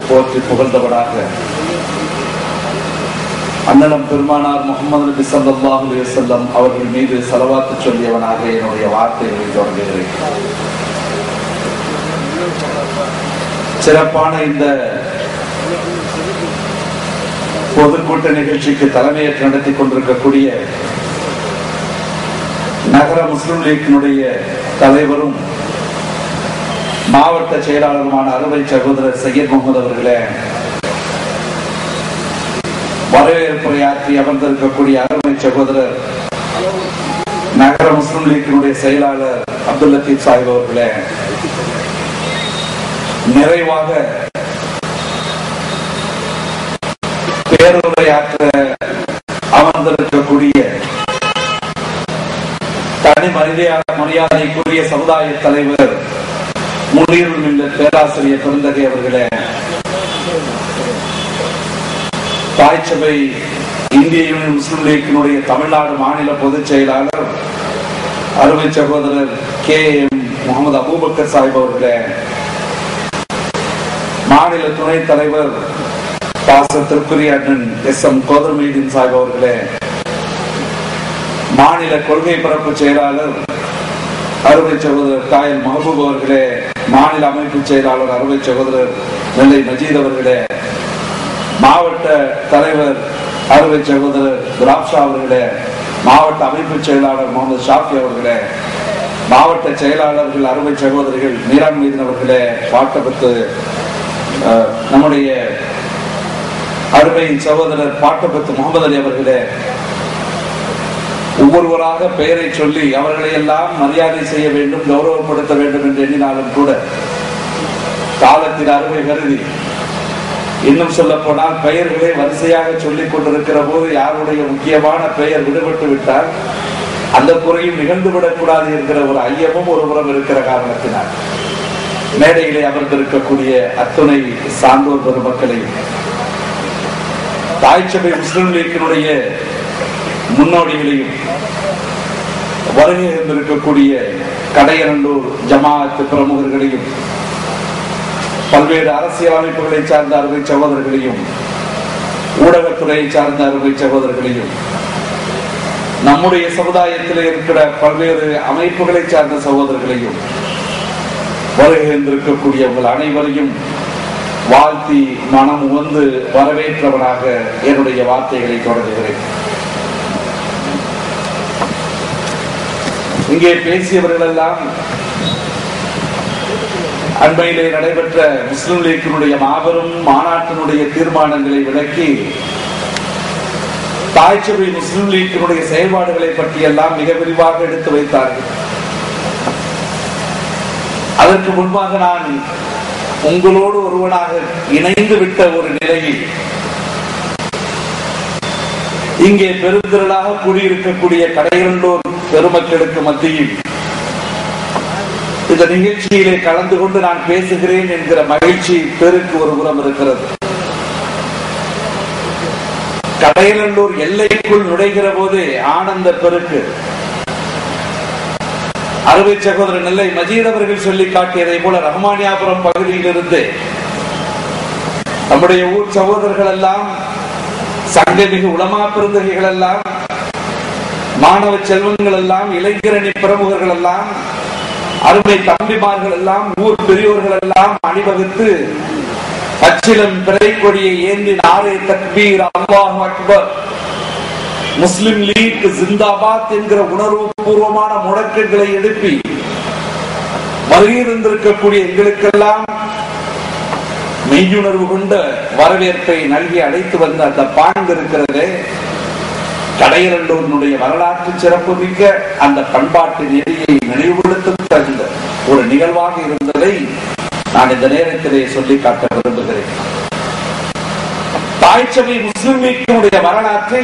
போற்றி புகழ்ந்தவராக அண்ணலம் பெருமானார் முஹம்மது நபி ஸல்லல்லாஹு அலைஹி வஸல்லம் அவர்கள் மீது ஸலவாத்து சொல்லியவனாக என்னுடைய வார்த்தைகளை தொடங்குகிறேன். சிறப்பான இந்த பொதுக்கூட்ட நிகழ்ச்சிக்கு தலைமையேற்று நடத்தி கொண்டிருக்கக்கூடிய நகர முஸ்லிம் லீக்கினுடைய தலைவரும் மாவட்ட செயலாளருமான அருமை சகோதரர் சையத் முகமது அவர்களே, வரவேற்புரையாற்றி அமர்ந்திருக்கக்கூடிய அருமை சகோதரர் நகர முஸ்லிம் லீக்கினுடைய செயலாளர் அப்துல் லத்தீப் சாஹிப் அவர்களே, நிறைவாக பேருரையாற்ற அமர்ந்திருக்கக்கூடிய தனி மரியாதைக்குரிய சமுதாய தலைவர் முனீருல் மில்லத் பேராசிரியர் பெருந்தகை அவர்களே, தாய்ச்சபை இந்திய யூனியன் முஸ்லிம் லீக்கினுடைய தமிழ்நாடு மாநில பொதுச் செயலாளர் அருமை சகோதரர் KM முகமது அபூபக்கர் சாஹிப் அவர்களே, மாநில துணைத் தலைவர் பாசத்திற்குரிய அண்ணன் SM கோதர்மீதீன் சாஹிப் அவர்களே, மாநில கொள்கை பரப்பு செயலாளர் அருமை சகோதரர் காயல் மஹபூப் அவர்களே, மாநில அமைப்பு செயலாளர் அருமை சகோதரர் நெல்லை மஜீத் அவர்களே, மாவட்ட தலைவர் அருமை சகோதரர் குலாப்ஷா அவர்களே, மாவட்ட அமைப்பு செயலாளர் முகமது ஷாஃபி அவர்களே, மாவட்ட செயலாளர்கள் அருமை சகோதரிகள் மீரான் மீதன் அவர்களே, பாட்டபத்து நம்முடைய அருமை சகோதரர் பாட்டபத்து முகமது அலி அவர்களே, ஒவ்வொருவராக பெயரை சொல்லி அவர்களை எல்லாம் மரியாதை செய்ய வேண்டும், கௌரவப்படுத்த வேண்டும் என்று எண்ணினாலும் கூட காலத்தின் அருமை கருதி இன்னும் சொல்ல போனால் பெயர்களை வரிசையாக சொல்லிக் கொண்டிருக்கிற போது யாருடைய முக்கியமான பெயர் விடுபட்டு விட்டால் அந்த குறையும் நிகழ்ந்துவிடக் கூடாது என்கிற ஒரு ஐயமும் ஒருபுறம் இருக்கிற காரணத்தினால் மேடையிலே அமர்ந்திருக்கக்கூடிய அத்துணை சான்றோர் பெருமக்களையும் தாய்ச்சபை முஸ்லிம் லீக்கினுடைய முன்னோடிகளையும் வருகை இருந்திருக்கக்கூடிய கடையநல்லூர் ஜமாஅத் பிரமுகர்களையும் பல்வேறு அரசியல் அமைப்புகளை சார்ந்த அருமை சகோதரர்களையும் ஊடகத்துறையை சார்ந்த அருமை சகோதரர்களையும் நம்முடைய சமுதாயத்தில் இருக்கிற பல்வேறு அமைப்புகளை சார்ந்த சகோதரர்களையும் வருகை இருந்திருக்கக்கூடிய உங்கள் அனைவரையும் வாழ்த்தி மனம் வந்து வரவேற்றவனாக என்னுடைய வார்த்தைகளை தொடங்குகிறேன். இங்கே பேசியவர்கள் எல்லாம் அண்மையிலே நடைபெற்ற முஸ்லிம் லீக்கினுடைய மாபெரும் மாநாட்டினுடைய தீர்மானங்களை விளக்கி தாய்ச்சபை முஸ்லிம் லீக்கினுடைய செயல்பாடுகளை பற்றி எல்லாம் மிக விரிவாக எடுத்து வைத்தார்கள். அதற்கு முன்பாக நான் உங்களோடு ஒருவனாக இணைந்து விட்ட ஒரு நிலையில் இங்கே பெருந்திரளாக கூடியிருக்கக்கூடிய கடையநல்லூர் பெருமக்களுக்கு மத்தியில் இந்த நிகழ்ச்சியிலே கலந்து கொண்டு நான் பேசுகிறேன் என்கிற மகிழ்ச்சி பெருக்கு ஒரு புறம் இருக்கிறது. கடையநல்லூர் எல்லைக்குள் நுழைகிற போது ஆனந்த பெருக்கு. அருமை சகோதரர் நெல்லை மஜீத் அவர்கள் சொல்லி காட்டியதை போல ரஹ்மானியாபுரம் பகுதியில் இருந்து நம்முடைய ஊர் சகோதரர்கள் எல்லாம், சங்கமிகு உலமா பெருந்தகைகள் எல்லாம், மாணவ செல்வங்கள் எல்லாம், இளைஞரணி பிரமுகர்கள் எல்லாம், அருமை தம்பிமார்கள் எல்லாம், ஊர் பெரியோர்கள் எல்லாம் அணிவகுத்து பச்சிலம் பிறை கொடியை ஏந்தி நாரே தக்பீர் அல்லாஹு அக்பர் முஸ்லிம் லீக் ஜிந்தாபாத் என்கிற உணர்வு பூர்வமான முழக்கங்களை எழுப்பி வருகியிருந்திருக்கக்கூடிய எங்களுக்கெல்லாம் மெய்யுணர்வு கொண்ட வரவேற்பை நல்கி அழைத்து வந்த அந்த பாங்கு இருக்கிறதே, கடையநல்லூரினுடைய வரலாற்று சிறப்பு மிக்க அந்த பண்பாட்டு நெறியை நினைவுபடுத்த தகுந்த ஒரு நிகழ்வாக இருந்ததை நான் இந்த நேரத்திலே சொல்லி காட்ட விரும்புகிறேன். தாய்ச்சபை முஸ்லிம் லீக்கினுடைய வரலாற்றை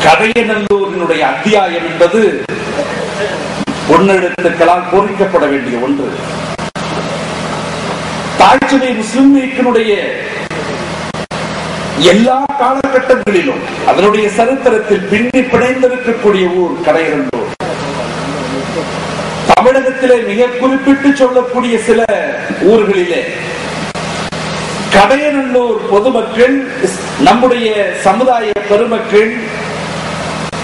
கடையநல்லூரினுடைய அத்தியாயம் என்பது பொன்னெழுத்துக்களால் பொறிக்கப்பட வேண்டிய ஒன்று. தாய்ச்சபை முஸ்லிம் லீக்கினுடைய எல்லா காலகட்டங்களிலும் அதனுடைய சரித்திரத்தில் பின்னி பிணைந்திருக்கக்கூடிய ஊர் கடையநல்லூர். தமிழகத்திலே மிக குறிப்பிட்டு சொல்லக்கூடிய சில ஊர்களிலே கடையநல்லூர் பொதுமக்கள், நம்முடைய சமுதாய பெருமக்கள்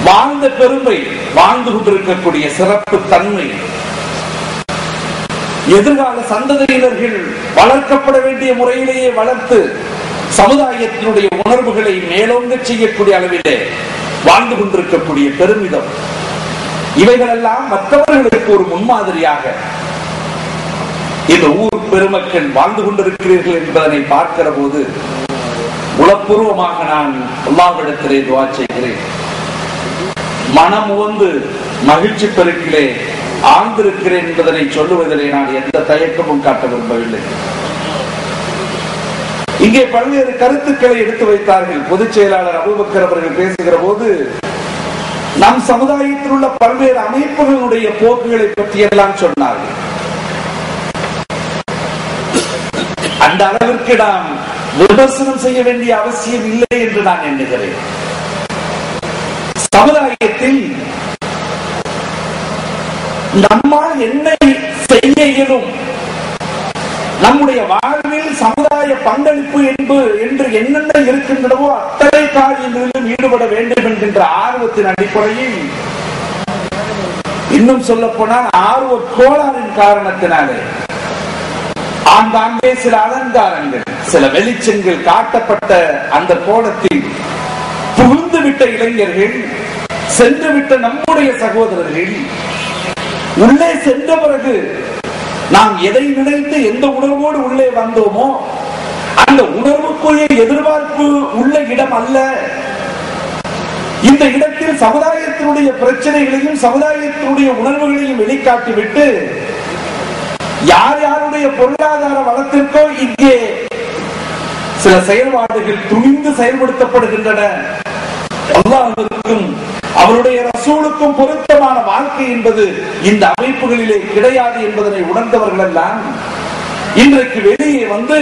வாழ்ந்த பெருமை, வாழ்ந்து கொண்டிருக்கக்கூடிய சிறப்பு தன்மை, எதிர்கால சந்ததியினர்கள் வளர்க்கப்பட வேண்டிய முறையிலேயே வளர்த்து சமுதாயத்தினுடைய உணர்வுகளை மேலோங்க செய்யக்கூடிய அளவிலே வாழ்ந்து கொண்டிருக்கக்கூடிய பெருமிதம், இவைகளெல்லாம் மற்றவர்களுக்கு ஒரு முன்மாதிரியாக இந்த ஊர் பெருமக்கள் வாழ்ந்து கொண்டிருக்கிறீர்கள் என்பதனை பார்க்கிற போது உளப்பூர்வமாக நான் அல்லாஹ்விடத்திலே துஆ செய்கிறேன். மனம் வந்து மகிழ்ச்சி பெருக்கிலே ஆழ்ந்திருக்கிறேன் என்பதனை சொல்லுவதிலே நான் எந்த தயக்கமும் காட்ட விரும்பவில்லை. இங்கே பல்வேறு கருத்துக்களை எடுத்து வைத்தார்கள். பொதுச் செயலாளர் அபூபக்கர் அவர்கள் பேசுகிற போது நம் சமுதாயத்தில் உள்ள பல்வேறு அமைப்புகளுடைய போக்குகளை பற்றி எல்லாம் சொன்னார்கள். அந்த அளவிற்கு நாம் விமர்சனம் செய்ய வேண்டிய அவசியம் இல்லை என்று நான் எண்ணுகிறேன். சமுதாயத்தில் நம்மால் என்ன செய்ய இயலும், நம்முடைய வாழ்வில் சமுதாய பங்களிப்பு என்று என்னென்ன இருக்கின்றனவோ அத்தனை காரியங்களிலும் ஈடுபட வேண்டும் என்கின்ற ஆர்வத்தின் அடிப்படையில், இன்னும் சொல்ல போனால் ஆர்வ கோளாறின் காரணத்தினாலே ஆங்காங்கே சில அலங்காரங்கள், சில வெளிச்சங்கள் காட்டப்பட்ட அந்த கோலத்தில் புகுந்து விட்ட இளைஞர்கள், சென்று விட்ட நம்முடைய சகோதரர்கள் உள்ளே சென்ற பிறகு நாம் எதை நினைத்து எந்த உணர்வோடு உள்ளே வந்தோமோ அந்த உணர்வுக்குரிய எதிர்பார்ப்பு உள்ள இடம் அல்ல. இந்த இடத்தில் சமுதாயத்தினுடைய பிரச்சனைகளையும் சமுதாயத்தினுடைய உணர்வுகளையும் வெளிக்காட்டிவிட்டு யார் யாருடைய பொருளாதார வளத்திற்கோ இங்கே சில செயல்பாடுகள் துணிந்து செயல்படுத்தப்படுகின்றன. அல்லாஹ்வுக்கும் அவருடைய ரசூலுக்கும் பொருத்தமான வாழ்க்கை என்பது இந்த அமைப்புகளிலே கிடையாது என்பதனை உணர்ந்தவர்கள் எல்லாம் இன்றைக்கு வெளியே வந்து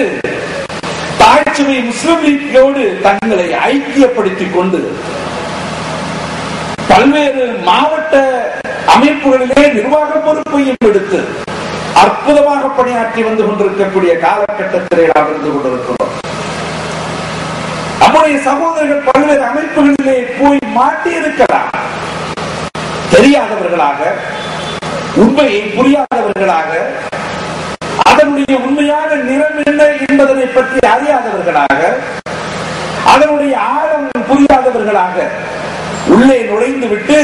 தாய்ச்சபை முஸ்லிம் லீக்கோடு தங்களை ஐக்கியப்படுத்திக் கொண்டு பல்வேறு மாவட்ட அமைப்புகளிலே நிர்வாக பொறுப்பையும் எடுத்து அற்புதமாக பணியாற்றி வந்து கொண்டிருக்கக்கூடிய காலகட்டத்திலே நாம் இருந்து கொண்டிருக்கிறோம். நம்முடைய சகோதரர்கள் பல்வேறு அமைப்புகளிலே போய் மாட்டி இருக்கலாம். தெரியாதவர்களாக, உண்மையை புரியாதவர்களாக, அதனுடைய உண்மையான நிறம் என்ன என்பதனை பற்றி அறியாதவர்களாக, அதனுடைய ஆழம் புரியாதவர்களாக உள்ளே நுழைந்து விட்டு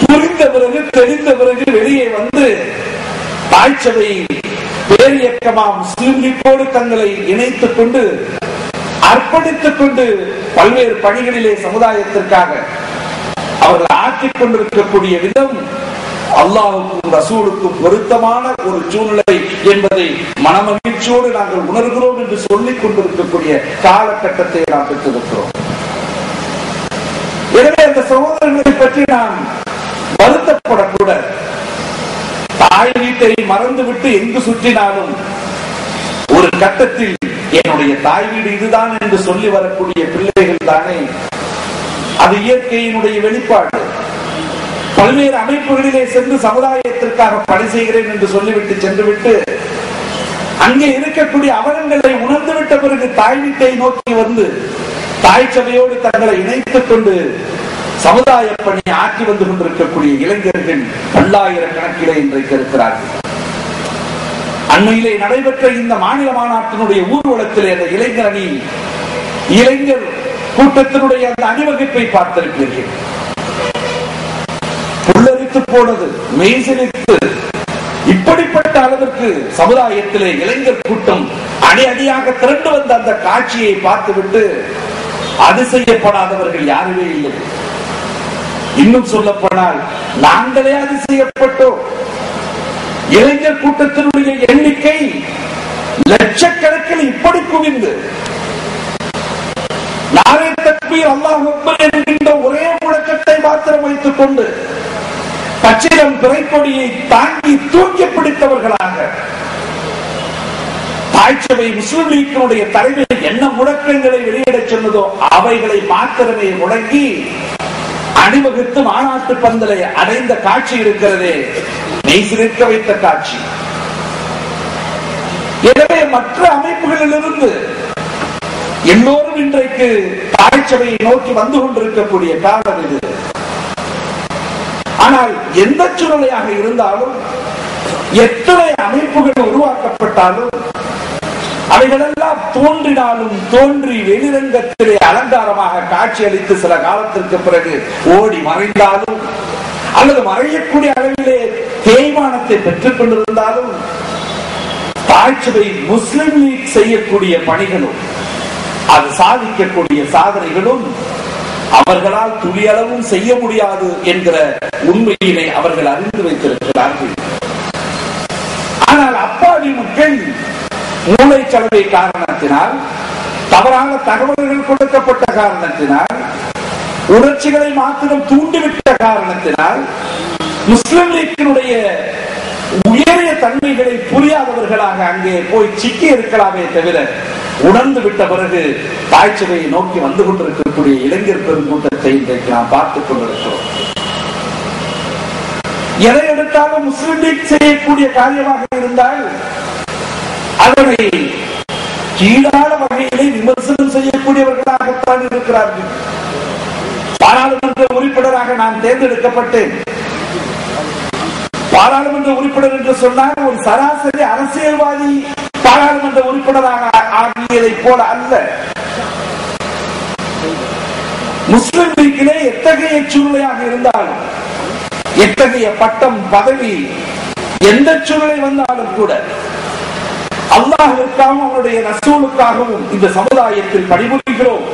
புரிந்த பிறகு தெரிந்த பிறகு வெளியே வந்து தாய்ச்சபை பேரியக்கமா முஸ்லிம் லீக்கோடு தங்களை இணைத்துக் கொண்டு அர்ப்பணித்துக் கொண்டு பல்வேறு பணிகளிலே சமுதாயத்திற்காக அவர்கள் ஆற்றிக் கொண்டிருக்கக்கூடிய விதம் அல்லாஹ்வுக்கும் ரசூலுக்கும் பொருத்தமான ஒரு சூழ்நிலை என்பதை மனமகிழ்ச்சியோடு நாங்கள் உணர்கிறோம் என்று சொல்லிக் கொண்டிருக்கக்கூடிய காலகட்டத்தை நாம் பெற்றிருக்கிறோம். எனவே அந்த சகோதரர்களை பற்றி நாம் வருத்தப்படக்கூடாது. தாய் வீட்டை மறந்துவிட்டு எங்கு சுற்றினாலும் ஒரு கட்டத்தில் என்னுடைய தாய் வீடு இதுதான் என்று சொல்லி வரக்கூடிய பிள்ளைகள் தானே. அது இயற்கையினுடைய வெளிப்பாடு. பல்வேறு அமைப்புகளிலே சென்று சமுதாயத்திற்காக பணி செய்கிறேன் என்று சொல்லிவிட்டு சென்றுவிட்டு அங்கே இருக்கக்கூடிய அவலங்களை உணர்ந்துவிட்ட பிறகு தாய் வீட்டை நோக்கி வந்து தாய் சபையோடு தங்களை இணைத்துக் கொண்டு சமுதாய பணி ஆற்றி வந்து கொண்டிருக்கக்கூடிய இளைஞர்கள் பல்லாயிரக்கணக்கிலே இன்றைக்கு இருக்கிறார்கள். அண்மையிலே நடைபெற்ற இந்த மாநில மாநாட்டினுடைய ஊர்வலத்திலே அந்த இளைஞர் அணி, இளைஞர் கூட்டத்தினுடைய அந்த அணிவகுப்பை பார்த்திருப்பீர்கள். புல்லரித்து போனது, மெய்சிலித்து, இப்படிப்பட்ட அளவிற்கு சமுதாயத்திலே இளைஞர் கூட்டம் அணி அணியாக திரண்டு வந்த அந்த காட்சியை பார்த்துவிட்டு அதிசயப்படாதவர்கள் யாருமே இல்லை. இன்னும் சொல்ல போனால் நாங்களே அதிசயப்பட்டோம். இளைஞர் கூட்டத்தினுடைய எண்ணிக்கை லட்சக்கணக்கில் இப்படி குவிந்து நாரே தக்பீர் அல்லாஹ் அக்பர் என்கின்ற ஒரே முழக்கத்தை மாத்திரம் வைத்துக் கொண்டு பச்சிலம் பிறைக்கொடியை தாங்கி தூக்கி பிடித்தவர்களாக தாய்ச்சபை முஸ்லிம் லீக்கினுடைய தலைவர் என்ன முழக்கங்களை வெளியிடச் சொன்னதோ அவைகளை மாத்திரமே முழங்கி அணிவகுத்து மாநாட்டு பந்தலை அடைந்த காட்சி இருக்கிறதே, மெய்சிலிர்க்க வைத்த காட்சி. எனவே மற்ற அமைப்புகளிலிருந்து எல்லோரும் இன்றைக்கு தாய்ச்சபையை நோக்கி வந்து கொண்டிருக்கக்கூடிய காலம் இது. ஆனால் எந்த சூழ்நிலையாக இருந்தாலும், எத்தனை அமைப்புகள் உருவாக்கப்பட்டாலும், அவைகளெல்லாம் தோன்றினாலும் தோன்றி வெளிரங்கத்திலே அலங்காரமாக காட்சி அளித்து சில காலத்திற்கு பிறகு ஓடி மறைந்தாலும் அல்லது மறையக்கூடிய அளவிலே தேய்மானத்தை பெற்றுக் கொண்டிருந்தாலும், தாய்ச்சபை முஸ்லிம் லீக் செய்யக்கூடிய பணிகளும் அது சாதிக்கக்கூடிய சாதனைகளும் அவர்களால் துளியளவும் செய்ய முடியாது என்கிற உண்மையினை அவர்கள் அறிந்து வைத்திருக்கிறார்கள். ஆனால் அப்பாவி மக்கள் மூளைச்சலவை காரணத்தினால், தவறான தகவல்கள் கொடுக்கப்பட்ட காரணத்தினால், உணர்ச்சிகளை மாத்திரம் தூண்டிவிட்ட காரணத்தினால், முஸ்லிம் லீக்கினுடைய உயரிய தன்மைகளை புரியாதவர்களாக அங்கே போய் சிக்கி இருக்கலாமே தவிர, உணர்ந்து விட்ட பிறகு தாய்ச்சபையை நோக்கி வந்து கொண்டிருக்கக்கூடிய இளைஞர் பெருங்கூட்டத்தை இன்றைக்கு நாம் பார்த்துக் கொண்டிருக்கிறோம். எதை எடுத்தாலும் முஸ்லிம் லீக் செய்யக்கூடிய காரியமாக இருந்தால் அதனை கீழான வகையிலே விமர்சனம் செய்யக்கூடியவர்களாகத்தான் இருக்கிறார்கள். பாராளுமன்ற உறுப்பினராக நான் தேர்ந்தெடுக்கப்பட்டேன். பாராளுமன்ற உறுப்பினர் என்று சொன்னால் ஒரு சராசரி அரசியல்வாதி பாராளுமன்ற உறுப்பினராக ஆகியதை போல அல்ல. முஸ்லிம் லீக்கிலே எத்தகைய சூழ்நிலையாக இருந்தாலும், எத்தகைய பட்டம் பதவி எந்த சூழ்நிலை வந்தாலும் கூட அல்லாஹ்வுக்காகவும் அவருடைய ரசூலுக்காகவும் இந்த சமுதாயத்தில் பணிபுரிகிறோம்.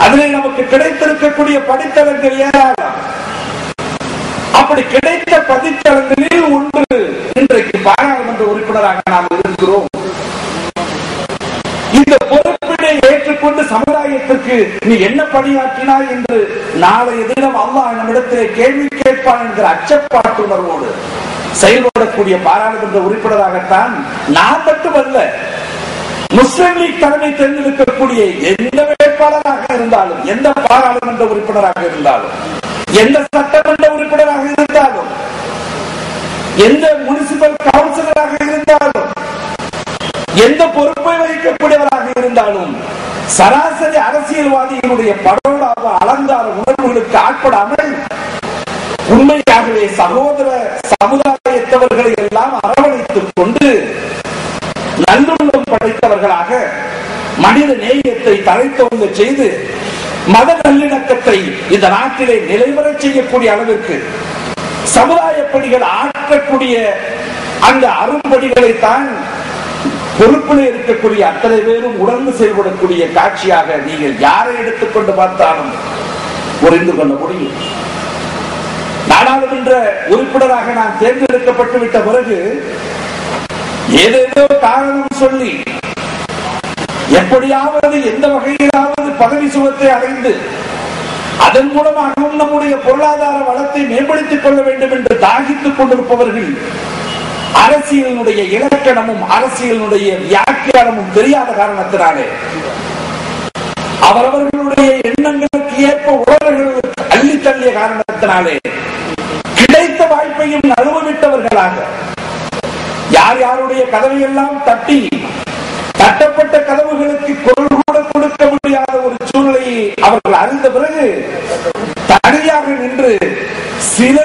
அதிலே நமக்கு கிடைத்திருக்கக்கூடிய படித்தளங்கள் ஏராளம். அப்படி கிடைத்த பதித்தளங்களில் ஒன்று இன்றைக்கு பாராளுமன்ற உறுப்பினராக நாம் இருக்கிறோம். இந்த பொறுப்பினை ஏற்றுக்கொண்டு சமுதாயத்திற்கு நீ என்ன பணியாற்றினாய் என்று நாளைய தினம் அல்லாஹ் நம்மிடத்திலே கேள்வி கேட்பான் என்கிற அச்சப்பாட்டுணர்வோடு செயல்படக்கூடிய பாராளுமன்ற உறுப்பினராகத்தான் நான் மட்டுமல்ல, முஸ்லிம் லீக் தலைமை தேர்ந்தெடுக்கக்கூடிய எந்த வேட்பாளராக இருந்தாலும், எந்த பாராளுமன்ற உறுப்பினராக இருந்தாலும், எந்த சட்டமன்ற உறுப்பினராக இருந்தாலும், எந்த முனிசிபல் கவுன்சிலராக இருந்தாலும், எந்த பொறுப்பை வகிக்கக்கூடியவராக இருந்தாலும், சராசரி அரசியல்வாதிகளுடைய பரோடாக அலங்கார உணர்வுகளுக்கு ஆட்படாமல் உண்மையாகவே சகோதர சமுதாயத்தவர்களை எல்லாம் அரவணைத்துக் கொண்டு நல்லுள்ளம் படைத்தவர்களாக மனித நேயத்தை தழைத்தவங்க செய்து மத நல்லிணக்கத்தை இந்த நாட்டிலே நிலைவர செய்யக்கூடிய அளவிற்கு சமுதாய பணிகள் ஆற்றக்கூடிய அந்த அரும்படிகளைத்தான் பொறுப்பில் இருக்கக்கூடிய அத்தனை பேரும் உணர்ந்து செயல்படக்கூடிய காட்சியாக நீங்கள் யாரை எடுத்துக்கொண்டு பார்த்தாலும் புரிந்து கொள்ள முடியும். நாடாளுமன்ற உறுப்பினராக நான் தேர்ந்தெடுக்கப்பட்டு விட்ட பிறகு ஏதேதோ காரணம் சொல்லி எப்படியாவது எந்த வகையிலாவது பதவி சுகத்தை அடைந்து அதன் மூலமாகவும் நம்முடைய பொருளாதார வளத்தை மேம்படுத்திக் கொள்ள வேண்டும் என்று தாகித்துக் கொண்டிருப்பவர்கள் அரசியலினுடைய இலக்கணமும் அரசியலினுடைய வியாக்கியானமும் தெரியாத காரணத்தினாலே அவரவர்களுடைய எண்ணங்களுக்கு ஏற்ப உறவுகள் அள்ளி தள்ளிய காரணத்தினாலே கிடைத்த வாய்ப்பையும் நழுவவிட்டவர்களாக யார் யாருடைய கதவை எல்லாம் தட்டி தட்டப்பட்ட கதவுகளுக்கு குரல் கூட கொடுக்க முடியாத ஒரு சூழ்நிலையை அவர்கள் அறிந்த பிறகு தனியாக நின்று சில